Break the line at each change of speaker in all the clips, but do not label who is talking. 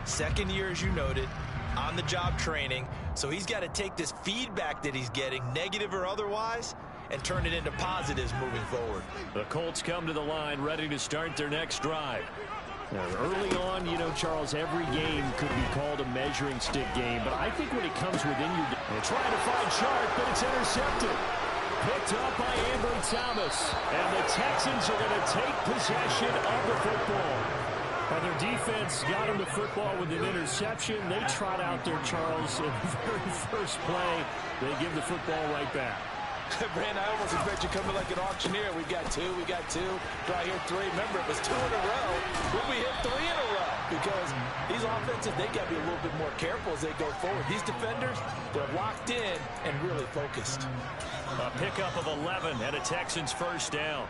Second year, as you noted, on-the-job training. So he's got to take this feedback that he's getting, negative or otherwise, and turn it into positives moving forward.
The Colts come to the line ready to start their next drive. Now, early on, you know, Charles, every game could be called a measuring stick game. But I think when it comes within your... They're trying to find Sharp, but it's intercepted. Picked up by Amber Thomas. And the Texans are going to take possession of the football. Well, their defense got them the football with an interception. They trot out there, Charles, in the very first play. They give the football right back.
Brand, I almost expect you coming like an auctioneer. We got two. Do I hear three? Remember, it was 2 in a row. Will we hit 3 in a row? Because these offenses, they got to be a little bit more careful as they go forward. These defenders, they're locked in and really focused.
A pickup of 11 and a Texans first down.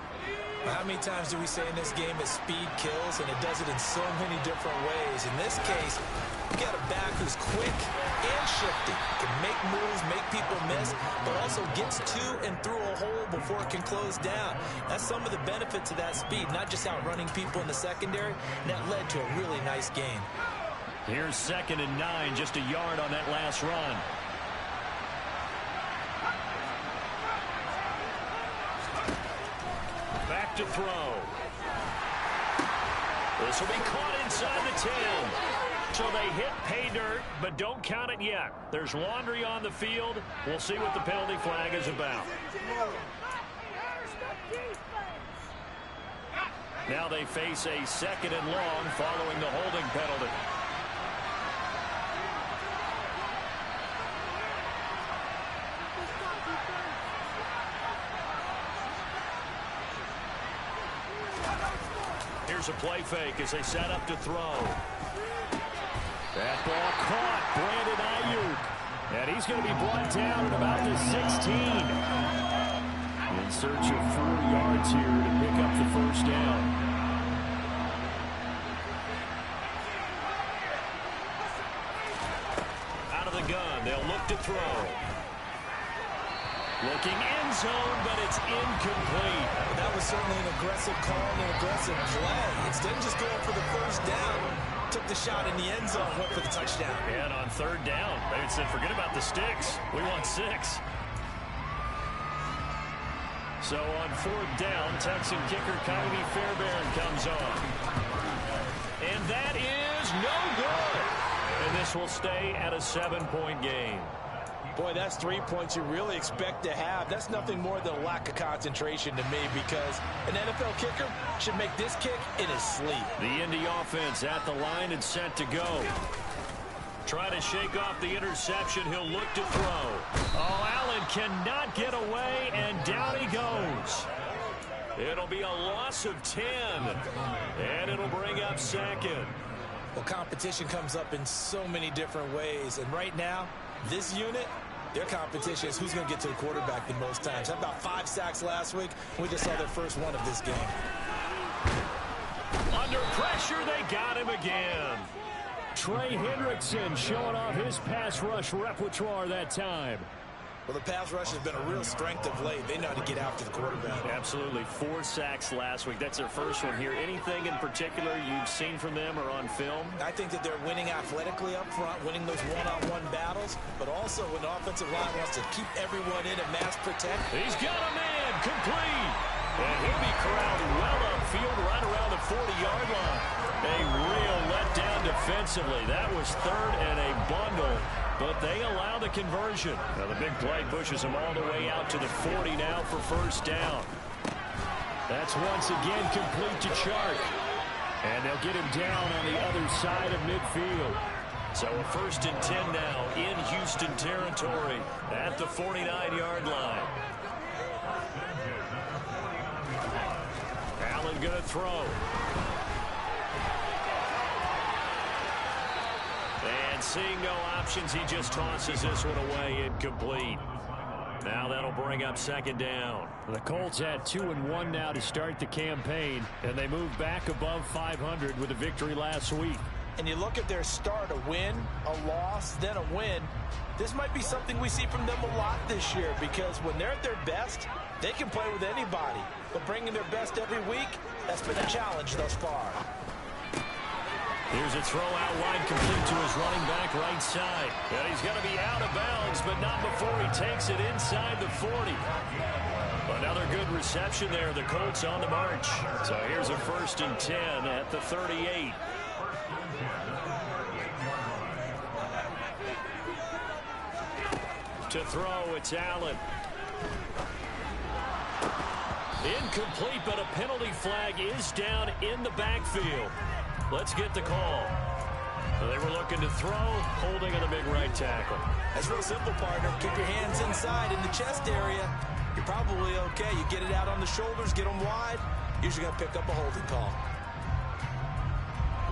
How many times do we say in this game that speed kills, and it does it in so many different ways? In this case, you got a back who's quick and shifty, can make moves, make people miss, but also gets to and through a hole before it can close down. That's some of the benefits of that speed, not just outrunning people in the secondary, and that led to a really nice gain.
Here's 2nd and 9, just a yard on that last run. Back to throw. This will be caught inside the 10. So they hit pay dirt, but don't count it yet. There's laundry on the field. We'll see what the penalty flag is about. Now they face a 2nd and long following the holding penalty. Here's a play fake as they set up to throw. That ball caught. Brandon Ayuk. And he's going to be brought down at about the 16. In search of 4 yards here to pick up the first down. Out of the gun. They'll look to throw. Looking end zone, but it's incomplete.
That was certainly an aggressive call and an aggressive play. Instead of just going for the first down, took the shot in the end zone, went for the touchdown.
And on 3rd down, they said, forget about the sticks. We want 6. So on 4th down, Texan kicker Kylie Fairbairn comes on. And that is no good. And this will stay at a 7-point game.
Boy, that's 3 points you really expect to have. That's nothing more than a lack of concentration to me, because an NFL kicker should make this kick in his sleep.
The Indy offense at the line and set to go. Trying to shake off the interception. He'll look to throw. Oh, Allen cannot get away, and down he goes. It'll be a loss of 10, and it'll bring up 2nd.
Well, competition comes up in so many different ways, and right now, this unit, their competition is who's going to get to the quarterback the most times. How about 5 sacks last week? We just saw their first one of this game.
Under pressure, they got him again. Trey Hendrickson showing off his pass rush repertoire that time.
Well, the pass rush has been a real strength of late. They know how to get after the quarterback.
Absolutely. 4 sacks last week. That's their first one here. Anything in particular you've seen from them or on film?
I think that they're winning athletically up front, winning those one-on-one battles, but also when the offensive line wants to keep everyone in and mass protect.
He's got a man complete. And he'll be corralled well upfield right around the 40-yard line. A real letdown defensively. That was 3rd and a bundle. But they allow the conversion. Now the big play pushes them all the way out to the 40 now for first down. That's once again complete to Chark. And they'll get him down on the other side of midfield. So a 1st and 10 now in Houston territory at the 49-yard line. Allen going to throw. And seeing no options, he just tosses this one away incomplete. Now that'll bring up 2nd down. The Colts had 2-1 now to start the campaign, and they moved back above 500 with a victory last week.
And you look at their start, a win, a loss, then a win. This might be something we see from them a lot this year, because when they're at their best, they can play with anybody. But bringing their best every week, that's been a challenge thus far.
Here's a throw out wide, complete to his running back right side. And he's going to be out of bounds, but not before he takes it inside the 40. Another good reception there. The Colts on the march. So here's a 1st and 10 at the 38. To throw, it's Allen. Incomplete, but a penalty flag is down in the backfield. Let's get the call. They were looking to throw, holding in the big right tackle.
That's real simple, partner. Keep your hands inside in the chest area. You're probably okay. You get it out on the shoulders, get them wide. Usually going to pick up a holding call.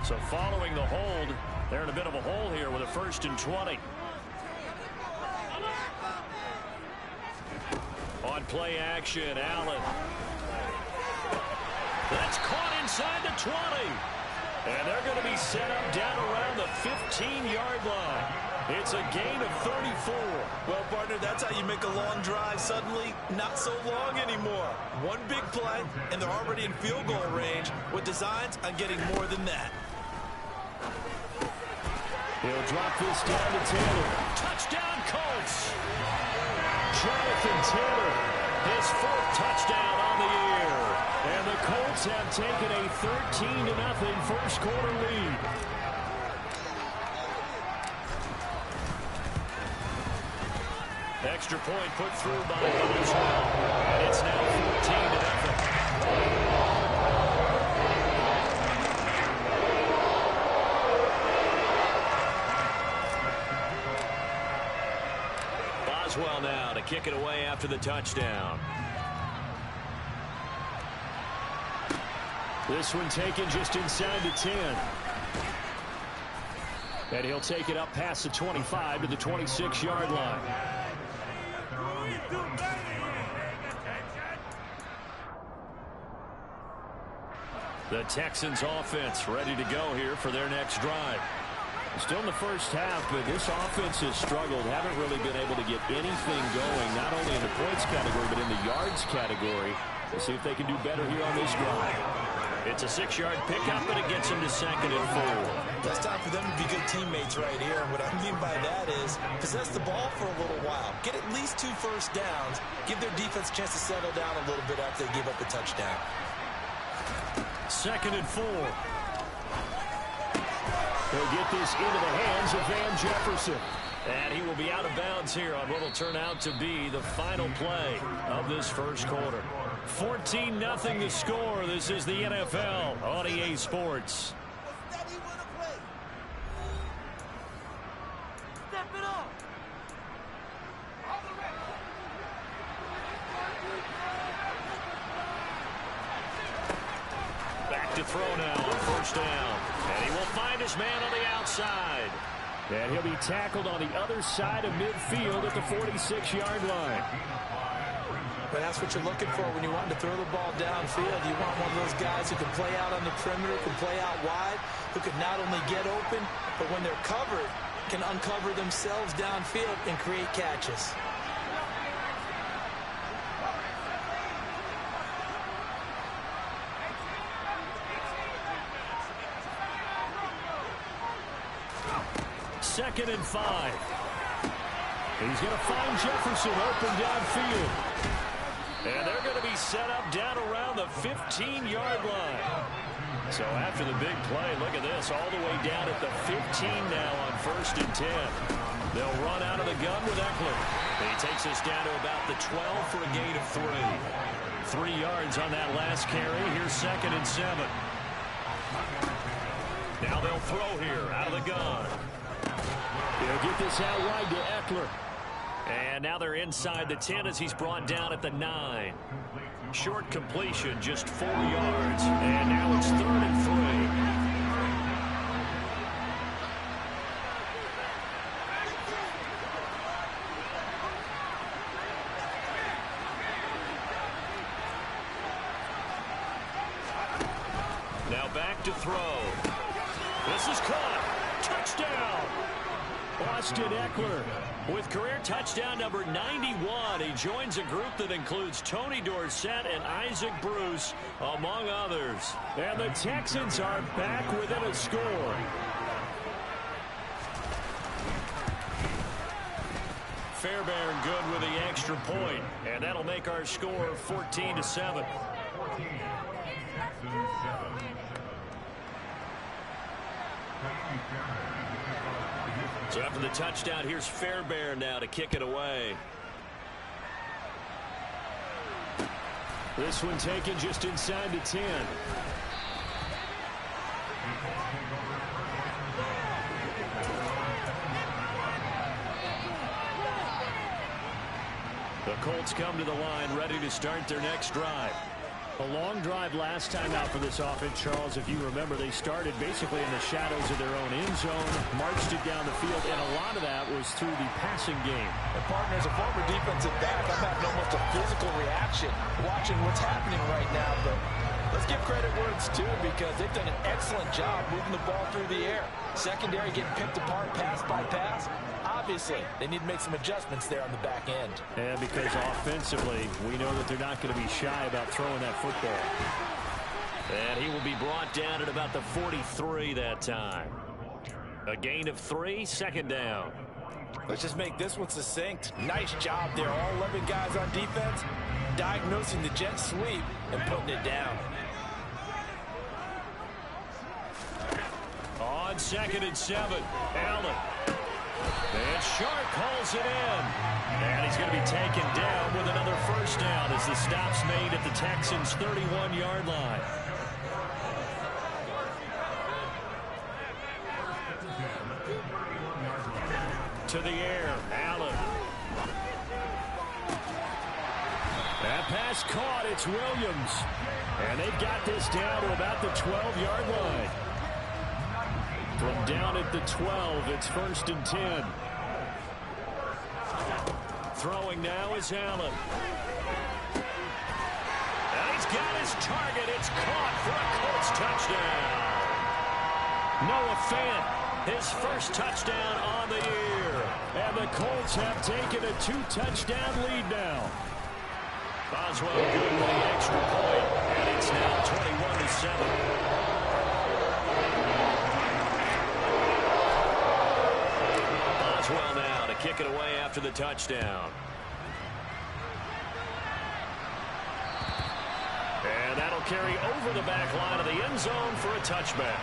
So following the hold, they're in a bit of a hole here with a 1st and 20. On play action, Allen. That's caught inside the 20. And they're going to be set up down around the 15-yard line. It's a gain of 34.
Well, partner, that's how you make a long drive suddenly not so long anymore. One big play, and they're already in field goal range with designs on getting more than that.
He'll drop this down to Taylor. Touchdown, Colts! Jonathan Taylor, his 4th touchdown on the year. And the Colts have taken a 13-0 first quarter lead. Extra point put through by Boswell. And it's now 14-0. Boswell now to kick it away after the touchdown. This one taken just inside the 10. And he'll take it up past the 25 to the 26-yard line. The Texans offense ready to go here for their next drive. Still in the first half, but this offense has struggled. Haven't really been able to get anything going, not only in the points category, but in the yards category. We'll see if they can do better here on this drive. It's a 6-yard pickup, and it gets them to 2nd and 4.
That's time for them to be good teammates right here. And what I mean by that is possess the ball for a little while. Get at least 2 first downs. Give their defense a chance to settle down a little bit after they give up a touchdown.
2nd and 4. He'll get this into the hands of Van Jefferson. And he will be out of bounds here on what will turn out to be the final play of this first quarter. 14-0 the score. This is the NFL on EA Sports. Back to throw now on 1st down. And he will find his man on the outside. And he'll be tackled on the other side of midfield at the 46-yard line.
But that's what you're looking for when you want to throw the ball downfield. You want one of those guys who can play out on the perimeter, can play out wide, who can not only get open, but when they're covered, can uncover themselves downfield and create catches.
Second and 5. He's going to find Jefferson open downfield. And they're going to be set up down around the 15-yard line. So after the big play, look at this, all the way down at the 15 now on 1st and 10. They'll run out of the gun with Eckler. He takes us down to about the 12 for a gain of 3. 3 yards on that last carry. Here's 2nd and 7. Now they'll throw here out of the gun. He'll get this out wide to Eckler. And now they're inside the 10 as he's brought down at the 9. Short completion, just 4 yards. And now it's 3rd and 3. Now back to throw. This is caught. Touchdown. Austin Eckler with career touchdown number 91. He joins a group that includes Tony Dorsett and Isaac Bruce, among others. And the Texans are back within a score. Fairbairn good with the extra point, and that'll make our score 14-7. So after the touchdown, here's Fairbairn now to kick it away. This one taken just inside the 10. The Colts come to the line ready to start their next drive. A long drive last time out for this offense, Charles. If you remember, they started basically in the shadows of their own end zone, marched it down the field, and a lot of that was through the passing game.
And partner, as a former defensive back, I'm having almost a physical reaction watching what's happening right now. But let's give credit where it's due, because they've done an excellent job moving the ball through the air. Secondary getting picked apart pass by pass. Obviously, they need to make some adjustments there on the back end.
And because offensively, we know that they're not going to be shy about throwing that football. And he will be brought down at about the 43 that time. A gain of 3, second down.
Let's just make this one succinct. Nice job there. All 11 guys on defense diagnosing the jet sweep and putting it down.
On 2nd and 7, Allen. And Sharp calls it in. And he's going to be taken down with another first down as the stop's made at the Texans' 31-yard line. To the air, Allen. That pass caught, it's Williams. And they've got this down to about the 12-yard line. From down at the 12, it's 1st and 10. Throwing now is Allen. And he's got his target. It's caught for a Colts touchdown. Noah Fant, his first touchdown on the year. And the Colts have taken a 2-touchdown lead now. Boswell good with the extra point, and it's now 21-7. Boswell now to kick it away after the touchdown. And that'll carry over the back line of the end zone for a touchback.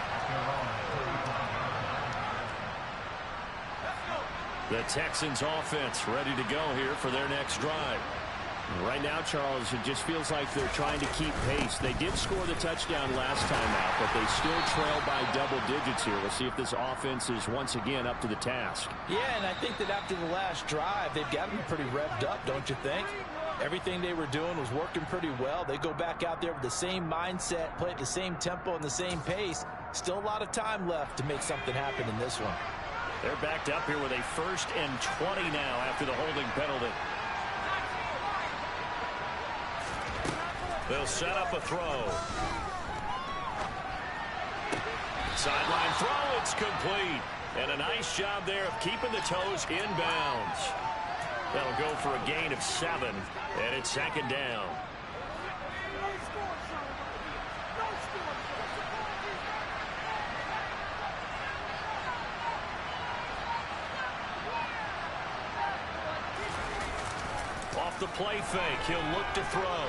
The Texans offense ready to go here for their next drive. Right now, Charles, it just feels like they're trying to keep pace. They did score the touchdown last time out, but they still trail by double digits here. We'll see if this offense is once again up to the task.
Yeah, and I think that after the last drive, they've got to be pretty revved up, don't you think? Everything they were doing was working pretty well. They go back out there with the same mindset, play at the same tempo and the same pace. Still a lot of time left to make something happen in this one.
They're backed up here with a 1st and 20 now after the holding penalty. They'll set up a throw. Sideline throw, it's complete. And a nice job there of keeping the toes inbounds. That'll go for a gain of 7, and it's 2nd down. Off the play fake, he'll look to throw.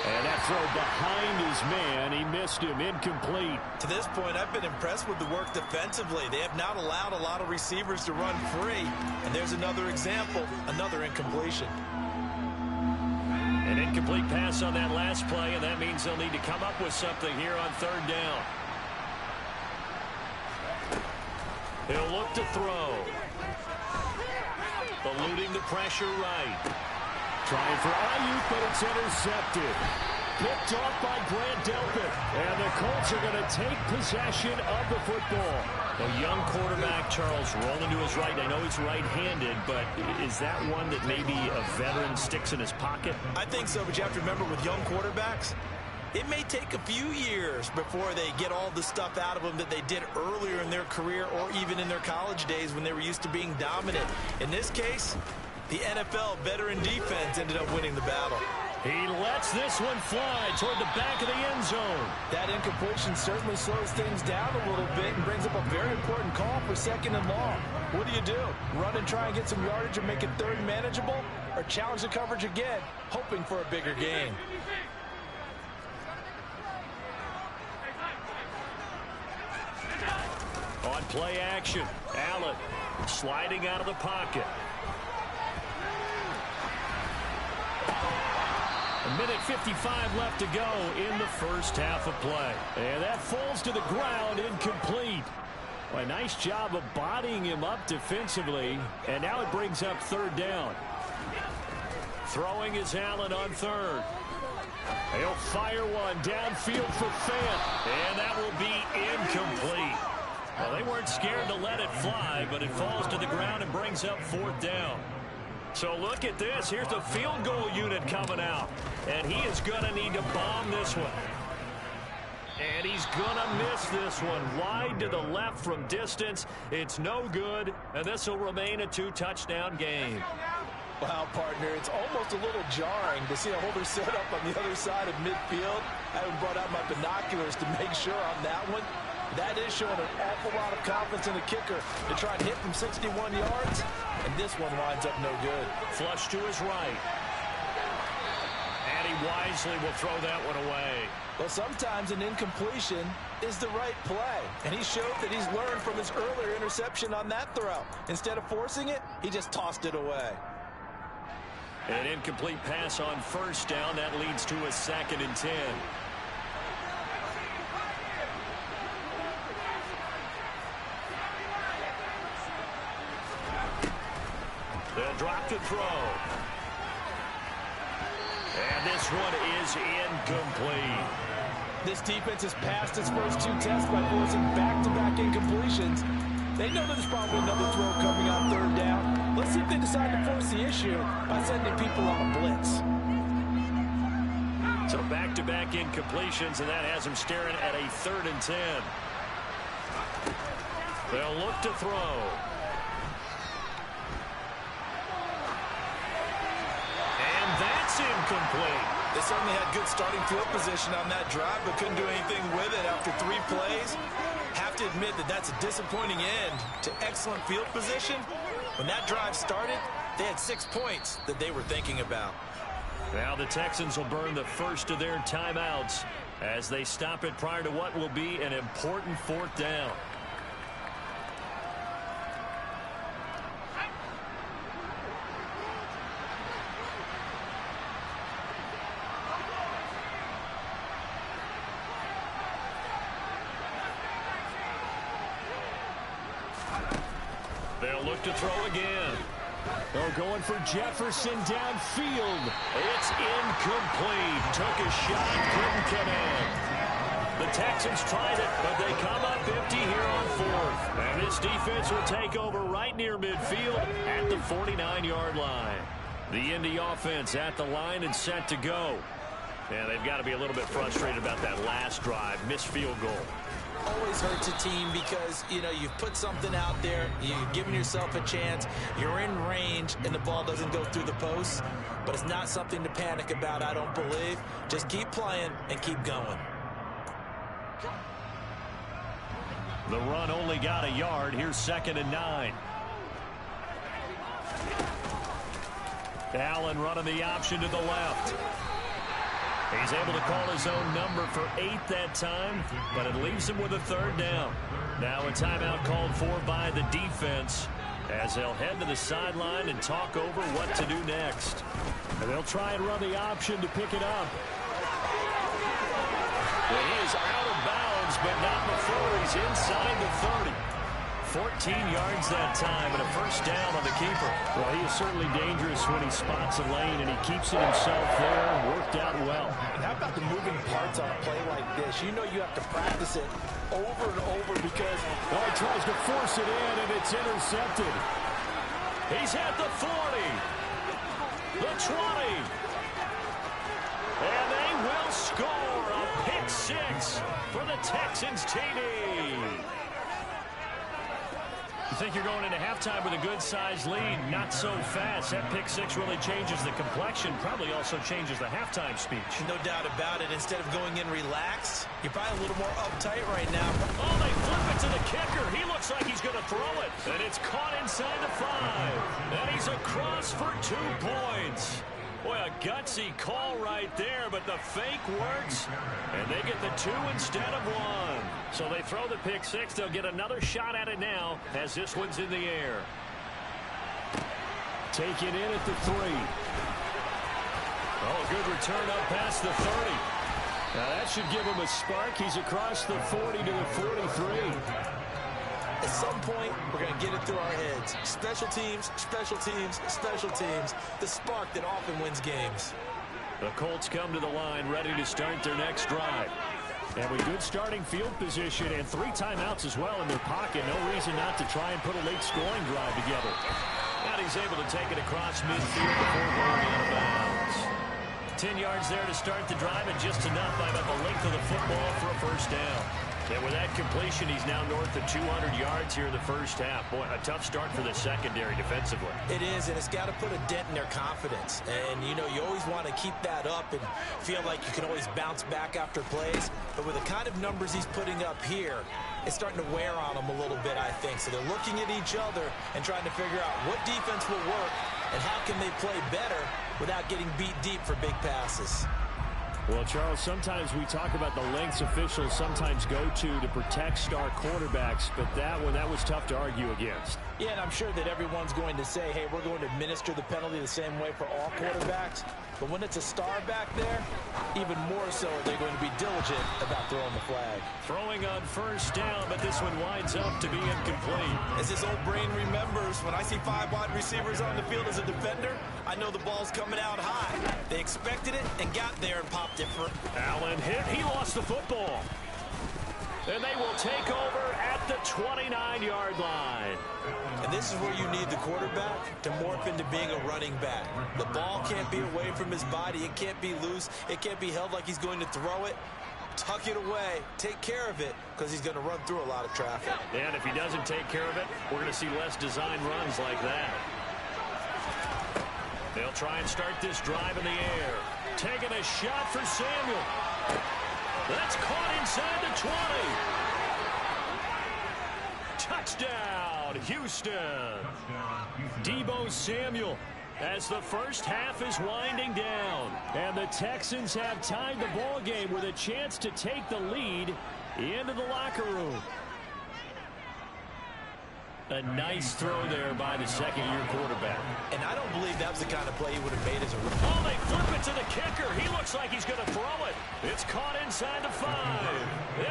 And that throw behind his man, he missed him, incomplete.
To this point, I've been impressed with the work defensively. They have not allowed a lot of receivers to run free. And there's another example, another incompletion.
An incomplete pass on that last play, and that means they'll need to come up with something here on 3rd down. He'll look to throw. Eluding the pressure right. Trying for Ayuk, but it's intercepted. Picked off by Grant Delpit. And the Colts are going to take possession of the football. A young quarterback, Charles, rolling to his right. I know he's right-handed, but is that one that maybe a veteran sticks in his pocket?
I think so, but you have to remember with young quarterbacks, It may take a few years before they get all the stuff out of them that they did earlier in their career or even in their college days when they were used to being dominant. In this case, the NFL veteran defense ended up winning the battle.
He lets this one fly toward the back of the end zone.
That incompletion certainly slows things down a little bit and brings up a very important call for 2nd and long. What do? Run and try and get some yardage and make it 3rd and manageable? Or challenge the coverage again, hoping for a bigger gain?
On play action, Allen sliding out of the pocket. A minute 55 left to go in the first half of play. And that falls to the ground, incomplete. Well, a nice job of bodying him up defensively. And now it brings up 3rd down. Throwing is Allen on 3rd. He'll fire one downfield for Fant. And that will be incomplete. Well, they weren't scared to let it fly, but it falls to the ground and brings up 4th down. So look at this. Here's the field goal unit coming out. And he is going to need to bomb this one. And he's going to miss this one. Wide to the left from distance. It's no good. And this will remain a 2-touchdown game.
Wow, partner, it's almost a little jarring to see a holder set up on the other side of midfield. I haven't brought out my binoculars to make sure on that one. That is showing an awful lot of confidence in the kicker to try and hit from 61 yards. And this one winds up no good.
Flush to his right. And he wisely will throw that one away.
Well, sometimes an incompletion is the right play. And he showed that he's learned from his earlier interception on that throw. Instead of forcing it, he just tossed it away.
An incomplete pass on 1st down. That leads to a 2nd and 10. They'll drop to throw. And this one is incomplete.
This defense has passed its first 2 tests by forcing back-to-back incompletions. They know there's probably another throw coming on 3rd down. Let's see if they decide to force the issue by sending people on a blitz.
So back-to-back incompletions, and that has them staring at a 3rd and 10. They'll look to throw. That's incomplete.
They certainly had good starting field position on that drive, but couldn't do anything with it after 3 plays. Have to admit that that's a disappointing end to excellent field position. When that drive started, they had 6 points that they were thinking about.
Now the Texans will burn the first of their timeouts as they stop it prior to what will be an important 4th down. They'll look to throw again. They're going for Jefferson downfield. It's incomplete. Took a shot, couldn't connect. The Texans tried it, but they come up empty here on 4th. And this defense will take over right near midfield at the 49-yard line. The Indy offense at the line and set to go. And they've got to be a little bit frustrated about that last drive. Missed field goal.
Always hurts a team because, you know, you've put something out there, you've given yourself a chance, you're in range, and the ball doesn't go through the posts. But it's not something to panic about, I don't believe. Just keep playing and keep going.
The run only got a yard. Here's 2nd and 9. Allen running the option to the left. He's able to call his own number for 8 that time, but it leaves him with a 3rd down. Now a timeout called for by the defense as they'll head to the sideline and talk over what to do next. And they'll try and run the option to pick it up. And he is out of bounds, but not before he's inside the 30. 14 yards that time and a 1st down on the keeper.
Well, he is certainly dangerous when he spots a lane, and he keeps it himself there. Worked out well.
And how about the moving parts on a play like this? You know you have to practice it over and over because...
Oh, he tries to force it in, and it's intercepted.
He's at the 40. The 20. And they will score a 6 for the Texans TD. You think you're going into halftime with a good-sized lead? Not so fast. That pick 6 really changes the complexion, probably also changes the halftime speech.
No doubt about it. Instead of going in relaxed, you're probably a little more uptight right now.
Oh, they flip it to the kicker. He looks like he's going to throw it. And it's caught inside the 5. And he's across for 2 points. Boy, a gutsy call right there, but the fake works, and they get the 2 instead of 1. So they throw the pick 6. They'll get another shot at it now as this one's in the air. Taken in at the 3. Oh, good return up past the 30. Now that should give him a spark. He's across the 40 to the 43.
At some point, we're going to get it through our heads. Special teams, special teams, special teams. The spark that often wins games.
The Colts come to the line ready to start their next drive. And with good starting field position and 3 timeouts as well in their pocket, no reason not to try and put a late scoring drive together. And he's able to take it across midfield before going out of bounds. 10 yards there to start the drive, and just enough by about the length of the football for a first down. And with that completion, he's now north of 200 yards here in the first half. Boy, a tough start for the secondary defensively.
It is, and it's got to put a dent in their confidence. And, you know, you always want to keep that up and feel like you can always bounce back after plays. But with the kind of numbers he's putting up here, it's starting to wear on them a little bit, I think. So they're looking at each other and trying to figure out what defense will work and how can they play better without getting beat deep for big passes.
Well, Charles, sometimes we talk about the lengths officials sometimes go to protect star quarterbacks, but that was tough to argue against.
Yeah, and I'm sure that everyone's going to say, hey, we're going to administer the penalty the same way for all quarterbacks. But when it's a star back there, even more so are they going to be diligent about throwing the flag.
Throwing on first down, but this one winds up to be incomplete.
As his old brain remembers, when I see 5 wide receivers on the field as a defender, I know the ball's coming out high. They expected it and got there and popped it for.
Allen hit. He lost the football. And they will take over at the 29-yard line.
And this is where you need the quarterback to morph into being a running back. The ball can't be away from his body. It can't be loose. It can't be held like he's going to throw it. Tuck it away. Take care of it because he's going to run through a lot of traffic.
And if he doesn't take care of it, we're going to see less design runs like that. They'll try and start this drive in the air. Taking a shot for Samuel. That's caught inside the 20. Touchdown, Houston. Deebo Samuel as the first half is winding down. And the Texans have tied the ball game with a chance to take the lead into the locker room. A nice throw there by the second-year quarterback.
And I don't believe that was the kind of play he would have made as a rookie.
Oh, they flip it to the kicker. He looks like he's going to throw it. It's caught inside the 5.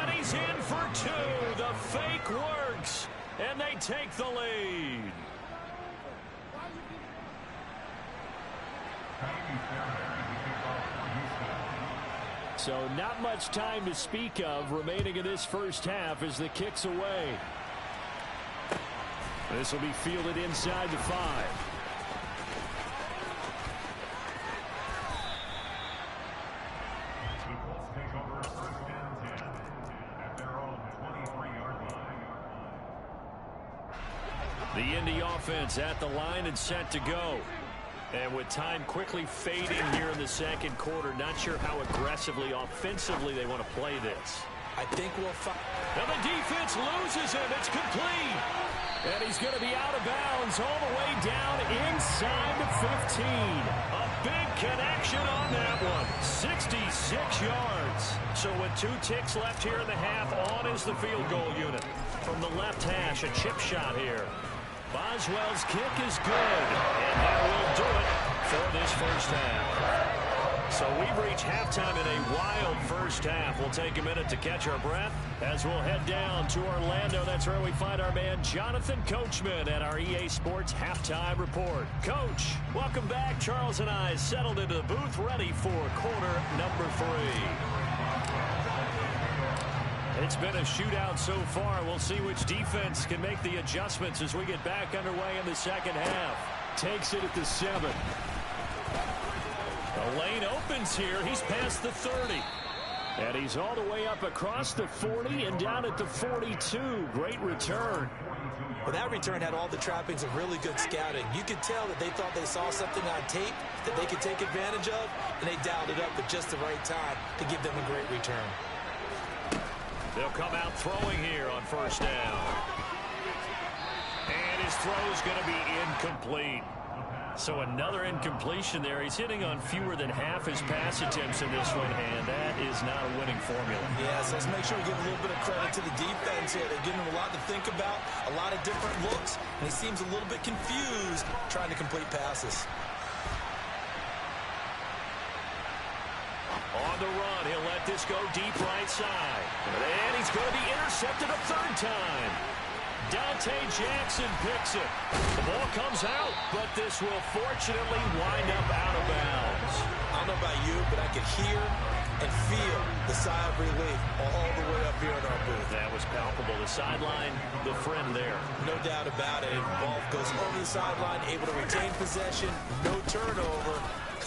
And he's in for 2. The fake works. And they take the lead. So not much time to speak of remaining in this first half as the kick's away. This will be fielded inside the 5. The Indy offense at the line and set to go. And with time quickly fading here in the second quarter, not sure how aggressively, offensively they want to play this.
I think we'll find.
Now the defense loses him. It's complete. And he's going to be out of bounds all the way down inside the 15. A big connection on that one. 66 yards. So with 2 ticks left here in the half, on is the field goal unit. From the left hash, a chip shot here. Boswell's kick is good. And that will do it for this first half. So we've reached halftime in a wild first half. We'll take a minute to catch our breath as we'll head down to Orlando. That's where we find our man Jonathan Coachman at our EA Sports Halftime Report. Coach, welcome back. Charles and I settled into the booth ready for quarter number 3. It's been a shootout so far. We'll see which defense can make the adjustments as we get back underway in the second half. Takes it at the 7. The lane opens here. He's past the 30.
And he's all the way up across the 40 and down at the 42. Great return.
Well, that return had all the trappings of really good scouting. You could tell that they thought they saw something on tape that they could take advantage of, and they dialed it up at just the right time to give them a great return.
They'll come out throwing here on first down. And his throw's going to be incomplete. So another incompletion there. He's hitting on fewer than half his pass attempts in this one, and that is not a winning formula.
Yeah, so let's make sure we give a little bit of credit to the defense here. They're giving him a lot to think about, a lot of different looks, and he seems a little bit confused trying to complete passes.
On the run, he'll let this go deep right side. And he's going to be intercepted a third time. Dante Jackson picks it. The ball comes out, but this will fortunately wind up out of bounds.
I don't know about you, but I could hear and feel the sigh of relief all the way up here in our booth.
That was palpable. The sideline, the friend there.
No doubt about it. The ball goes over the sideline, able to retain possession, no turnover.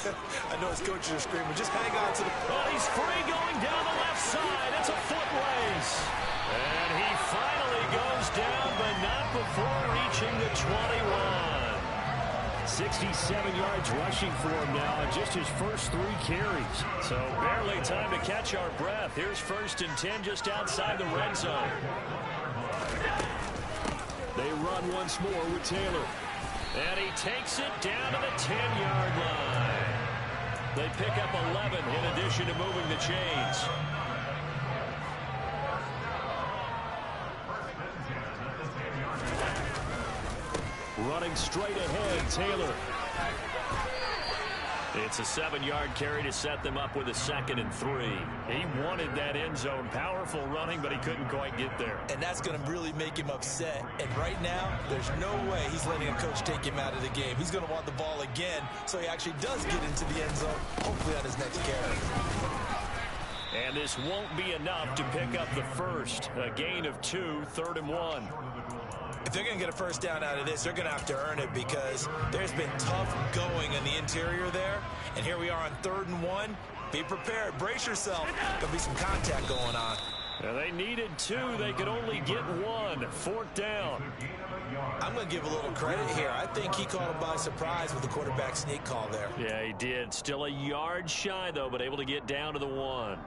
I know his coaches are screaming, just hang on to the...
Oh, he's free going down the left side. It's a foot race. And he finally goes down, but not before reaching the 21.
67 yards rushing for him now in just his first 3 carries.
So barely time to catch our breath. Here's 1st and 10 just outside the red zone.
They run once more with Taylor.
And he takes it down to the 10-yard line. They pick up 11 in addition to moving the chains.
Running straight ahead, Taylor.
It's a 7-yard carry to set them up with a 2nd and 3. He wanted that end zone. Powerful running, but he couldn't quite get there.
And that's going to really make him upset. And right now, there's no way he's letting a coach take him out of the game. He's going to want the ball again, so he actually does get into the end zone, hopefully on his next carry.
And this won't be enough to pick up the first. A gain of 2, 3rd and 1.
If they're going to get a first down out of this, they're going to have to earn it because there's been tough going in the interior there. And here we are on 3rd and 1. Be prepared. Brace yourself. There'll be some contact going on.
Now they needed 2. They could only get 1. 4th down.
I'm going to give a little credit here. I think he caught him by surprise with the quarterback sneak call there.
Yeah, he did. Still a yard shy, though, but able to get down to the 1.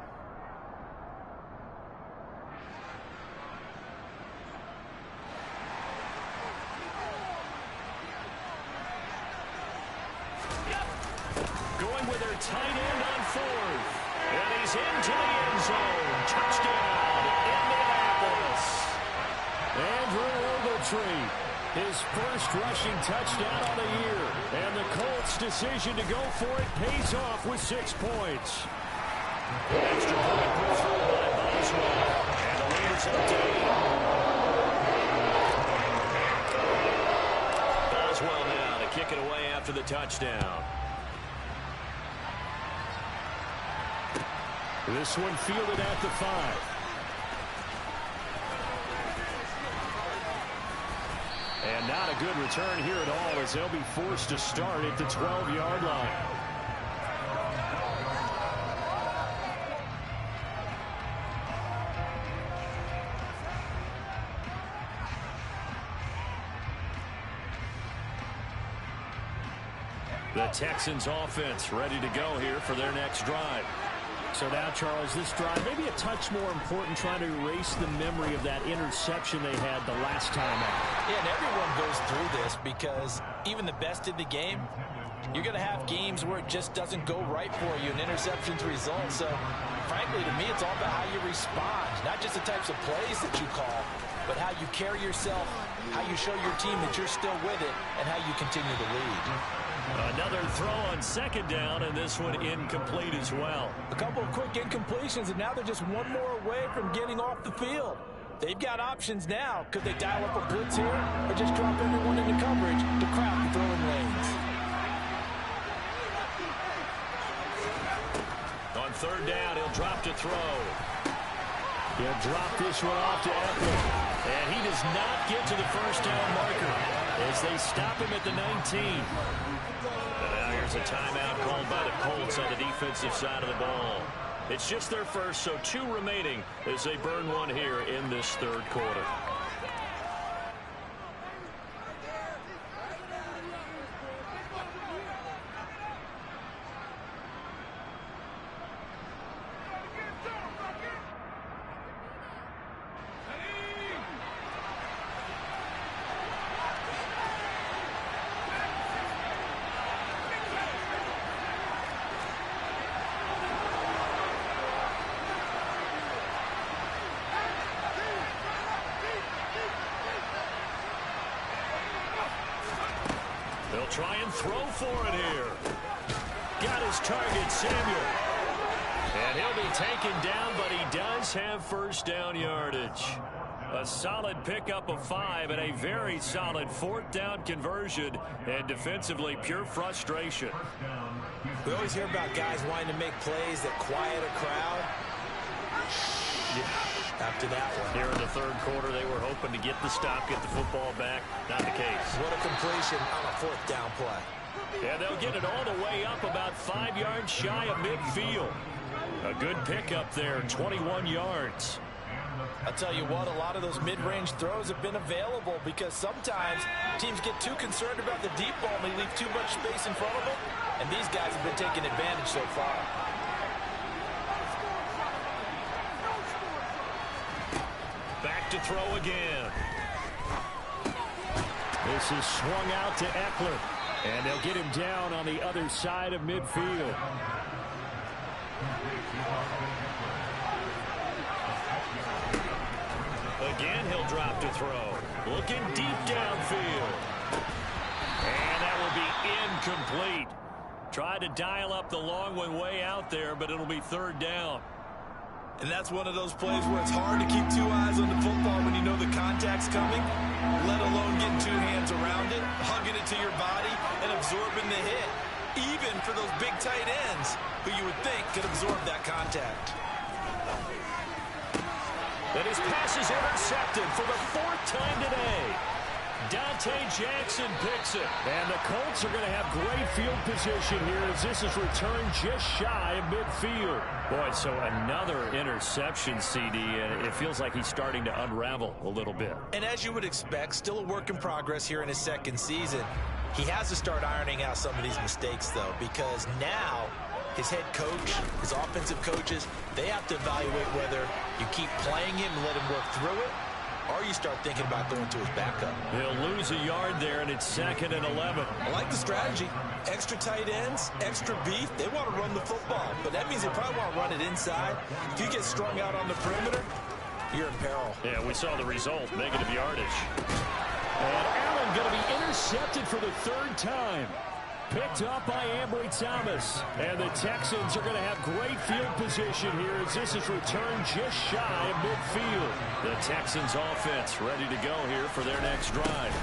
Going with their tight end on 4th. And he's into the end zone. Touchdown, Indianapolis.
Andrew Ogletree, his first rushing touchdown on the year. And the Colts' decision to go for it pays off with 6 points.
Extra point put through by Boswell. And the leaders update. Boswell now to kick it away after the touchdown.
This one fielded at the 5. And not a good return here at all as they'll be forced to start at the 12-yard line.
The Texans offense ready to go here for their next drive.
So now, Charles, this drive maybe a touch more important, trying to erase the memory of that interception they had the last time out.
Yeah, and everyone goes through this because even the best in the game, you're going to have games where it just doesn't go right for you, and interceptions result. So, frankly, to me, it's all about how you respond, not just the types of plays that you call, but how you carry yourself, how you show your team that you're still with it, and how you continue to lead.
Another throw on 2nd down, and this one incomplete as well.
A couple of quick incompletions, and now they're just one more away from getting off the field. They've got options now. Could they dial up a blitz here or just drop everyone into coverage to crowd the throwing lanes?
On 3rd down, he'll drop to throw.
He'll drop this one off to Eckler.
And he does not get to the first down marker as they stop him at the 19. And now here's a timeout called by the Colts on the defensive side of the ball. It's just their first, so 2 remaining as they burn one here in this third quarter. They'll try and throw for it here. Got his target, Samuel. And he'll be taken down, but he does have first down yardage. A solid pickup of 5 and a very solid 4th down conversion. And defensively, pure frustration.
We always hear about guys wanting to make plays that quiet a crowd. After that one.
Here in the third quarter, they were hoping to get the stop, get the football back. Not the case.
What a completion on a 4th down play.
Yeah, they'll get it all the way up about 5 yards shy of midfield. A good pickup there, 21 yards.
I'll tell you what, a lot of those mid-range throws have been available because sometimes teams get too concerned about the deep ball and they leave too much space in front of them. And these guys have been taking advantage so far.
Back to throw again.
This is swung out to Eckler. And they'll get him down on the other side of midfield.
Again, he'll drop to throw. Looking deep downfield. And that will be incomplete. Tried to dial up the long one way out there, but it'll be 3rd down.
And that's one of those plays where it's hard to keep 2 eyes on the football when you know the contact's coming, let alone getting 2 hands around it, hugging it to your body, and absorbing the hit, even for those big tight ends who you would think could absorb that contact.
And his pass is intercepted for the 4th time today. Dante Jackson picks it.
And the Colts are going to have great field position here as this is returned just shy of midfield.
Boy, so another interception, CD, and it feels like he's starting to unravel a little bit.
And as you would expect, still a work in progress here in his 2nd season. He has to start ironing out some of these mistakes, though, because now his head coach, his offensive coaches, they have to evaluate whether you keep playing him and let him work through it, or you start thinking about going to his backup.
He'll lose a yard there, and it's 2nd and 11.
I like the strategy. Extra tight ends, extra beef. They want to run the football, but that means they probably want to run it inside. If you get strung out on the perimeter, you're in peril.
Yeah, we saw the result, negative yardage.
And Allen going to be intercepted for the 3rd time. Picked up by Ambry Thomas. And the Texans are going to have great field position here as this is returned just shy of midfield.
The Texans offense ready to go here for their next drive.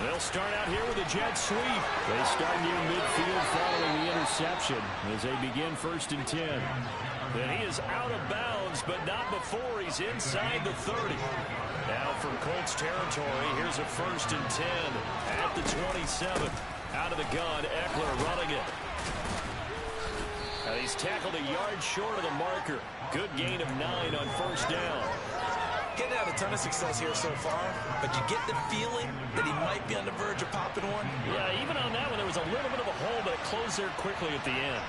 They'll start out here with a jet sweep.
They start near midfield following the interception as they begin 1st and 10.
And he is out of bounds, but not before he's inside the 30. Now from Colts territory, here's a 1st and 10 at the 27. Out of the gun, Eckler running it. He's tackled a yard short of the marker. Good gain of 9 on 1st down.
Getting out a ton of success here so far, but you get the feeling that he might be on the verge of popping one.
Yeah, even on that one, there was a little bit of a hole, but it closed there quickly at the end.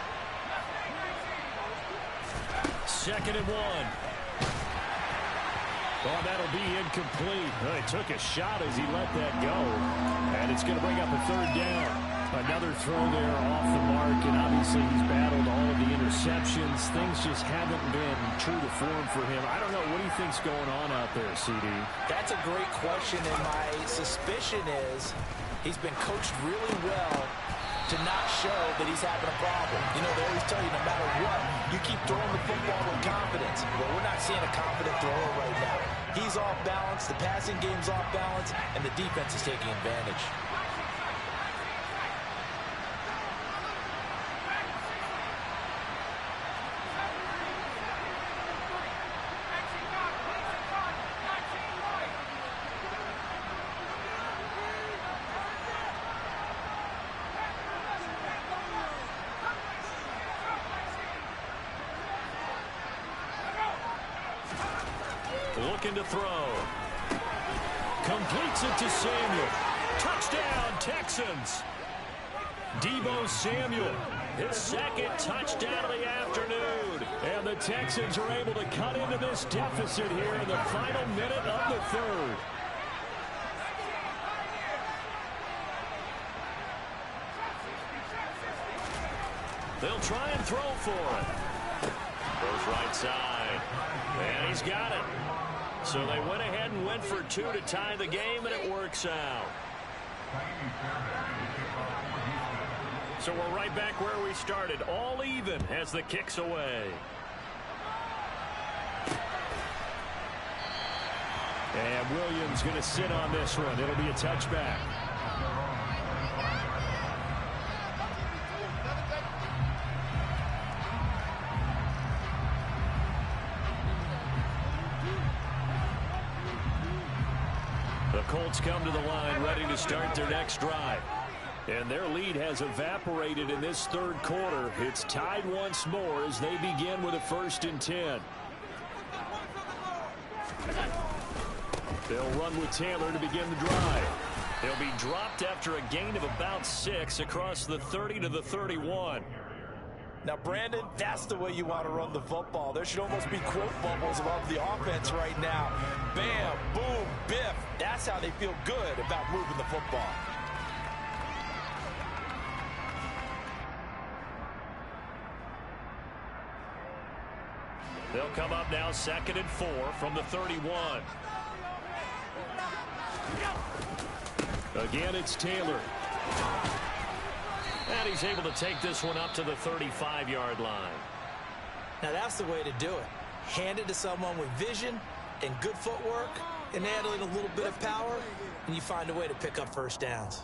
2nd and 1.
Oh, that'll be incomplete. Well, he took a shot as he let that go. And it's going to bring up a 3rd down. Another throw there off the mark, and obviously he's battled all of the interceptions. Things just haven't been true to form for him. I don't know. What do you think's going on out there, CD?
That's a great question, and my suspicion is he's been coached really well to not show that he's having a problem. You know, they always tell you no matter what, you keep throwing the football with confidence. Well, we're not seeing a confident thrower right now. He's off balance, the passing game's off balance, and the defense is taking advantage.
looking to throw. Completes it to Samuel. Touchdown, Texans. Deebo Samuel, his second touchdown of the afternoon. And the Texans are able to cut into this deficit here in the final minute of the third. They'll try and throw for it. Goes right side. And he's got it. So they went ahead and went for two to tie the game, and it works out. So we're right back where we started. All even as the kick's away.
And Williams going to sit on this one. It'll be a touchback.
The Colts come to the line ready to start their next drive. And their lead has evaporated in this third quarter. It's tied once more as they begin with a 1st and 10. They'll run with Taylor to begin the drive. He'll be dropped after a gain of about 6 across the 30 to the 31.
Now, Brandon, that's the way you want to run the football. There should almost be quote bubbles above the offense right now. Bam, boom, biff. That's how they feel good about moving the football.
They'll come up now 2nd and 4 from the 31.
Again, it's Taylor.
And he's able to take this one up to the 35-yard line.
Now that's the way to do it. Hand it to someone with vision and good footwork and add in a little bit of power, and you find a way to pick up first downs.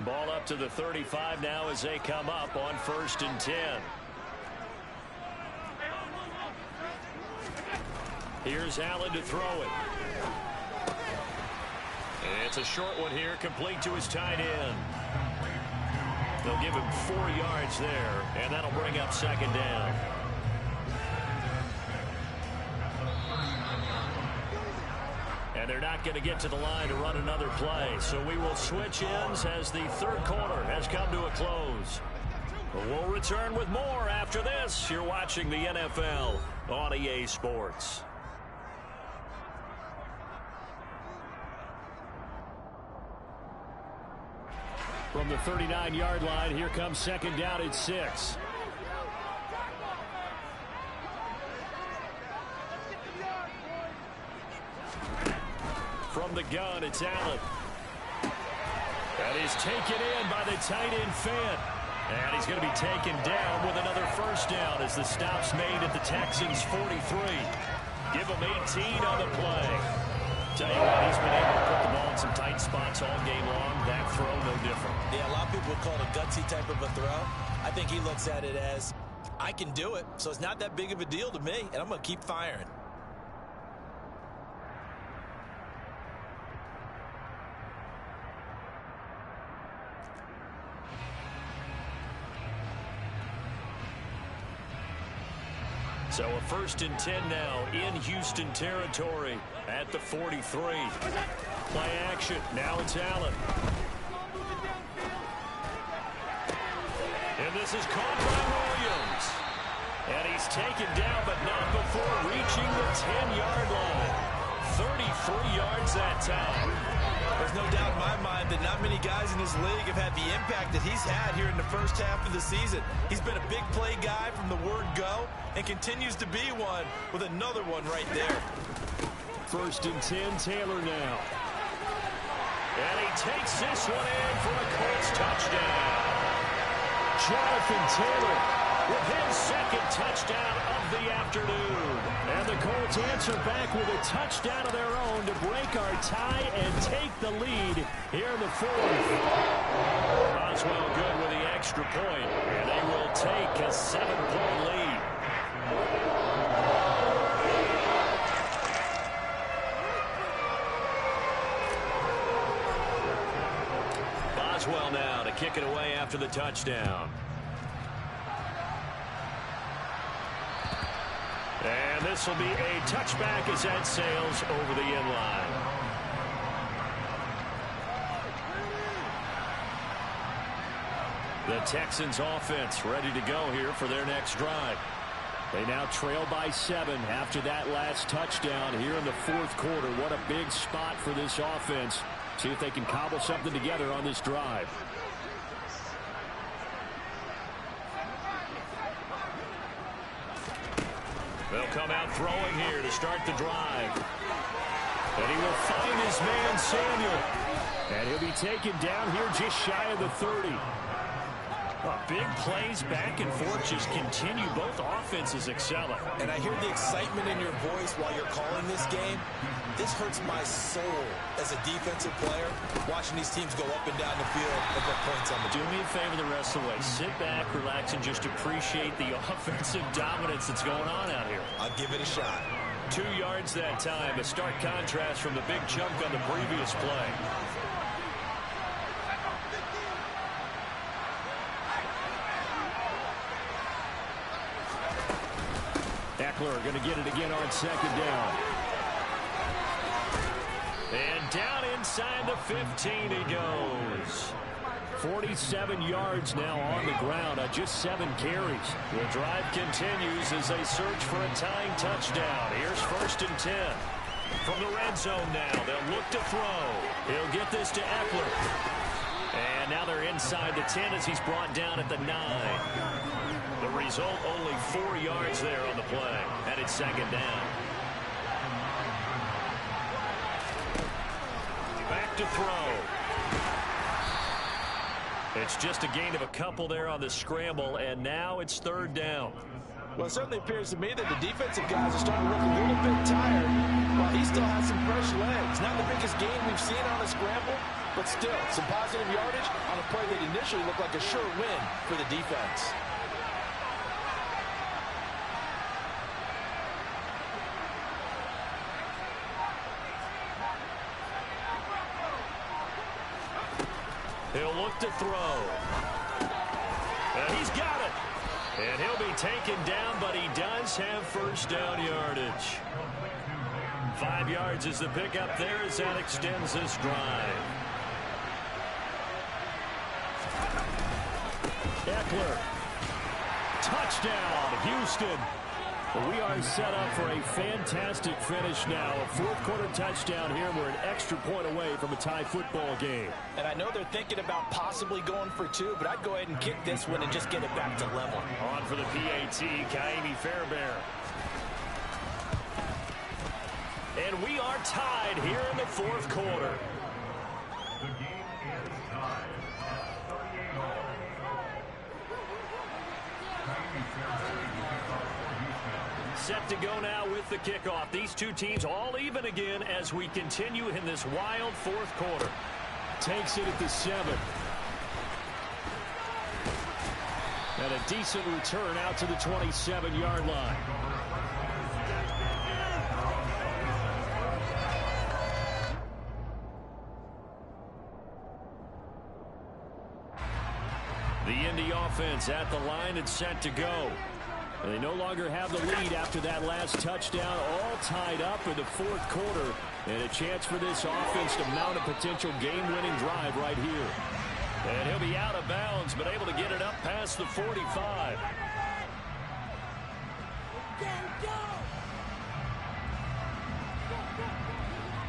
Ball up to the 35 now as they come up on 1st and 10. Here's Allen to throw it. And it's a short one here, complete to his tight end. They'll give him 4 yards there, and that'll bring up 2nd down. And they're not going to get to the line to run another play. So we will switch ends as the third quarter has come to a close. We'll return with more after this. You're watching the NFL on EA Sports.
From the 39-yard line, here comes 2nd down at 6.
From the gun, it's Allen. That is taken in by the tight end Fant. And he's going to be taken down with another 1st down as the stop's made at the Texans' 43. Give him 18 on the play. Tell you what, he's been able to put the ball in some tight spots all game long. That throw, no different.
Yeah, a lot of people would call it a gutsy type of a throw. I think he looks at it as, I can do it, so it's not that big of a deal to me, and I'm going to keep firing.
So a 1st and 10 now in Houston territory at the 43. Play action. Now it's Allen. And this is caught by Williams. And he's taken down, but not before reaching the 10-yard line. 33 yards that time.
There's no doubt in my mind that not many guys in this league have had the impact that he's had here in the first half of the season. He's been a big play guy from the word go and continues to be one with another one right there.
1st and 10, Taylor now.
And he takes this one in for a Colts touchdown.
Jonathan Taylor
with his 2nd touchdown of the afternoon.
And the Colts answer back with a touchdown of their own to break our tie and take the lead here in the 4th.
Boswell good with the extra point, and they will take a 7-point lead. Boswell now to kick it away after the touchdown. And this will be a touchback as that sails over the end line. The Texans offense ready to go here for their next drive. They now trail by 7 after that last touchdown here in the fourth quarter. What a big spot for this offense. See if they can cobble something together on this drive. They'll come out throwing here to start the drive. And he will find his man Samuel. And he'll be taken down here just shy of the 30. Big plays back and forth just continue. Both offenses excelling.
And I hear the excitement in your voice while you're calling this game. This hurts my soul as a defensive player, watching these teams go up and down the field and put points on the board.
Do me a favor the rest of the way. Sit back, relax, and just appreciate the offensive dominance that's going on out here.
I'll give it a shot.
2 yards that time. A stark contrast from the big chunk on the previous play. Eckler going to get it again on second down. And down inside the 15 he goes. 47 yards now on the ground on just 7 carries. The drive continues as they search for a tying touchdown. Here's 1st and 10. From the red zone now, they'll look to throw. He'll get this to Eckler. And now they're inside the 10 as he's brought down at the 9. The result, only 4 yards there on the play. And it's second down. Back to throw. It's just a gain of a couple there on the scramble, and now it's 3rd down.
Well, it certainly appears to me that the defensive guys are starting to look a little bit tired while he still has some fresh legs. Not the biggest gain we've seen on a scramble, but still some positive yardage on a play that initially looked like a sure win for the defense.
He'll look to throw. And he's got it. And he'll be taken down, but he does have 1st down yardage. 5 yards is the pickup there as that extends this drive. Eckler. Touchdown, Houston. We are set up for a fantastic finish now. A 4th quarter touchdown here. We're an extra point away from a tie football game.
And I know they're thinking about possibly going for 2, but I'd go ahead and kick this one and just get it back to level.
On for the PAT, Kaimi Fairbairn. And we are tied here in the 4th quarter. Set to go now with the kickoff. These two teams all even again as we continue in this wild 4th quarter.
Takes it at the 7. And a decent return out to the 27-yard line.
The Indy offense at the line and set to go. And they no longer have the lead after that last touchdown, all tied up in the 4th quarter. And a chance for this offense to mount a potential game-winning drive right here. And he'll be out of bounds, but able to get it up past the 45.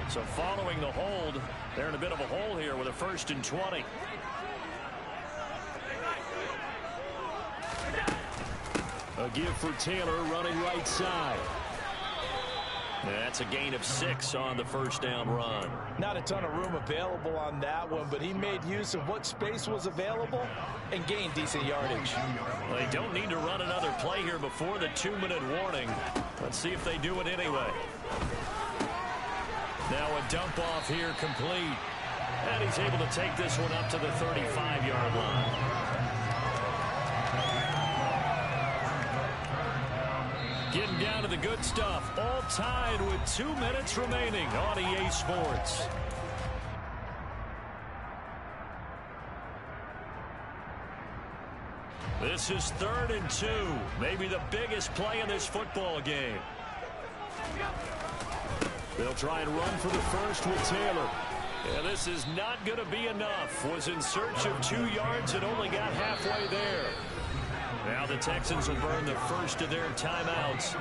So following the hold, they're in a bit of a hole here with a 1st and 20.
A give for Taylor running right side.
And that's a gain of 6 on the 1st down run.
Not a ton of room available on that one, but he made use of what space was available and gained decent yardage.
Well, they don't need to run another play here before the 2-minute warning. Let's see if they do it anyway. Now a dump off here complete. And he's able to take this one up to the 35-yard line. Getting down to the good stuff. All tied with 2 minutes remaining on EA Sports. This is 3rd and 2. Maybe the biggest play in this football game. They'll try and run for the first with Taylor. Yeah, this is not going to be enough. Was in search of 2 yards and only got halfway there. Now the Texans will burn the first of their timeouts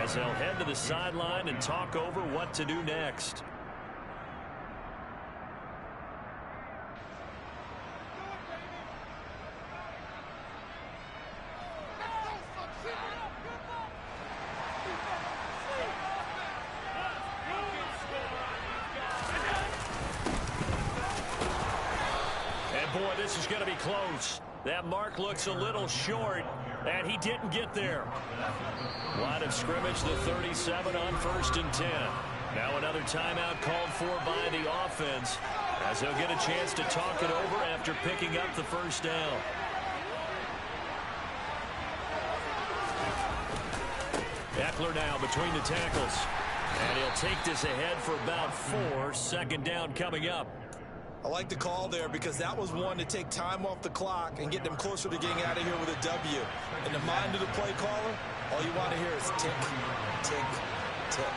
as they'll head to the sideline and talk over what to do next. Boy, this is going to be close. That mark looks a little short, and he didn't get there. Line of scrimmage, the 37 on 1st and 10. Now another timeout called for by the offense as they'll get a chance to talk it over after picking up the first down. Eckler now between the tackles. And he'll take this ahead for about 4. 2nd down coming up.
I like the call there because that was one to take time off the clock and get them closer to getting out of here with a W. In the mind of the play caller, all you want to hear is tick, tick, tick.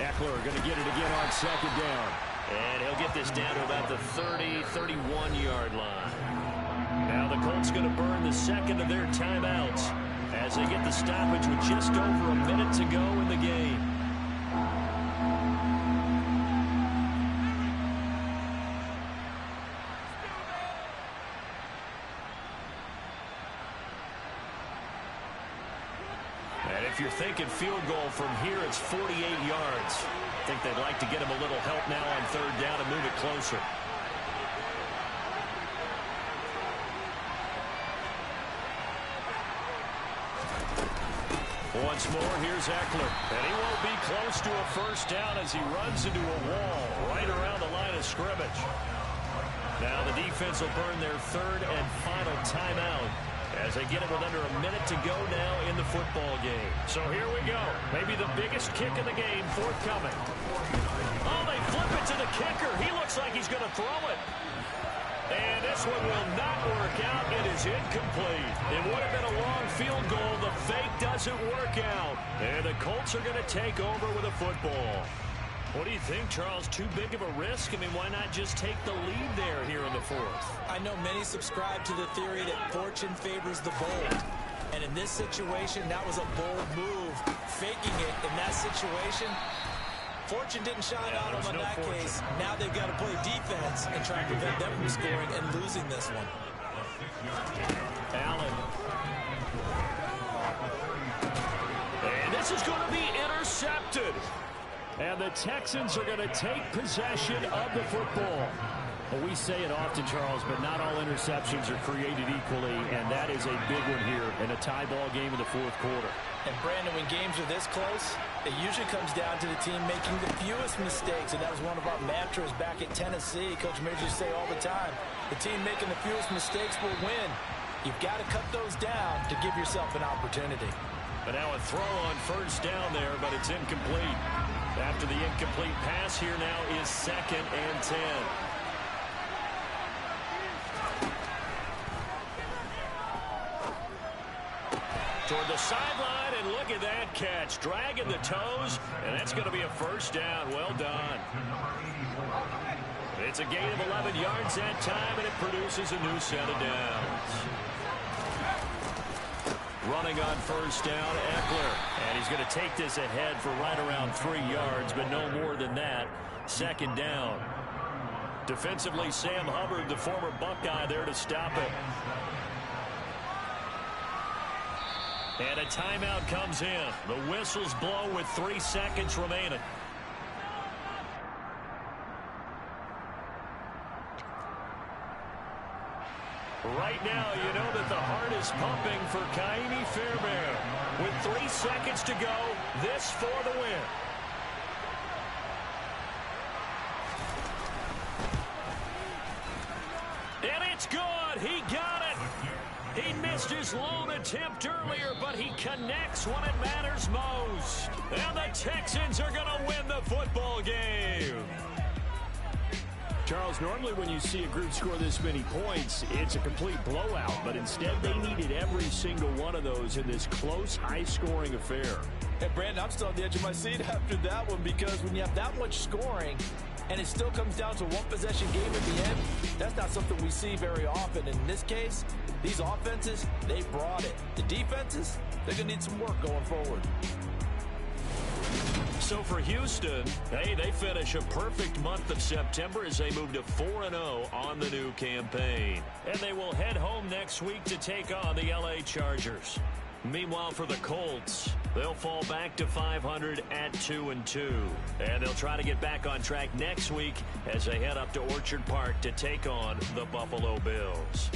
Eckler going to get it again on 2nd down.
And he'll get this down to about the 30, 31-yard line. Now the Colts going to burn the second of their timeouts as they get the stoppage with just over a minute to go in the game. And if you're thinking field goal from here, it's 48 yards. I think they'd like to get him a little help now on 3rd down and move it closer. Once more, here's Eckler. And he won't be close to a first down as he runs into a wall right around the line of scrimmage. Now the defense will burn their 3rd and final timeout as they get it with under a minute to go now in the football game.
So here we go. Maybe the biggest kick of the game forthcoming.
Oh, they flip it to the kicker. He looks like he's going to throw it. And this one will not work out. It is incomplete. It would have been a long field goal. The fake doesn't work out. And the Colts are going to take over with a football. What do you think, Charles? Too big of a risk? I mean, why not just take the lead there here in the 4th?
I know many subscribe to the theory that fortune favors the bold. And in this situation, that was a bold move. Faking it in that situation, fortune didn't shine out on that case. Now they've got to play defense and try and prevent them from scoring and losing this one.
Allen. And this is going to be intercepted.
And the Texans are going to take possession of the football. Well, we say it often, Charles, but not all interceptions are created equally, and that is a big one here in a tie ball game in the 4th quarter.
And, Brandon, when games are this close, it usually comes down to the team making the fewest mistakes, and that was one of our mantras back at Tennessee. Coach Mears used to say all the time, the team making the fewest mistakes will win. You've got to cut those down to give yourself an opportunity.
But now a throw on 1st down there, but it's incomplete. After the incomplete pass, here now is 2nd and 10. Toward the sideline, and look at that catch. Dragging the toes, and that's going to be a first down. Well done. It's a gain of 11 yards that time, and it produces a new set of downs. Running on 1st down, Eckler. And he's going to take this ahead for right around 3 yards, but no more than that. 2nd down. Defensively, Sam Hubbard, the former Buckeye, there to stop it. And a timeout comes in. The whistles blow with 3 seconds remaining. Right now, you know that the heart is pumping for Kaimi Fairbairn. With 3 seconds to go, this for the win. And it's good. He got it. He missed his lone attempt earlier, but he connects when it matters most. And the Texans are going to win the football game.
Charles, normally when you see a group score this many points, it's a complete blowout. But instead, they needed every single one of those in this close, high-scoring affair.
And, Brandon, I'm still on the edge of my seat after that one because when you have that much scoring and it still comes down to one possession game at the end, that's not something we see very often. In this case, these offenses, they brought it. The defenses, they're going to need some work going forward.
So for Houston, hey, they finish a perfect month of September as they move to 4-0 on the new campaign. And they will head home next week to take on the LA Chargers. Meanwhile, for the Colts, they'll fall back to 500 at 2-2. And they'll try to get back on track next week as they head up to Orchard Park to take on the Buffalo Bills.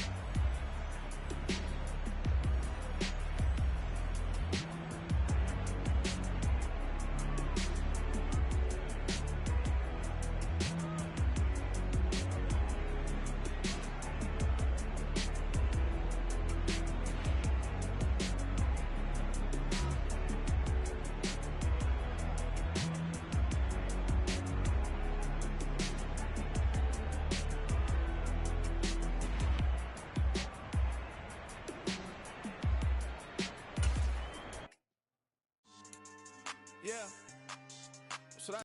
Yeah.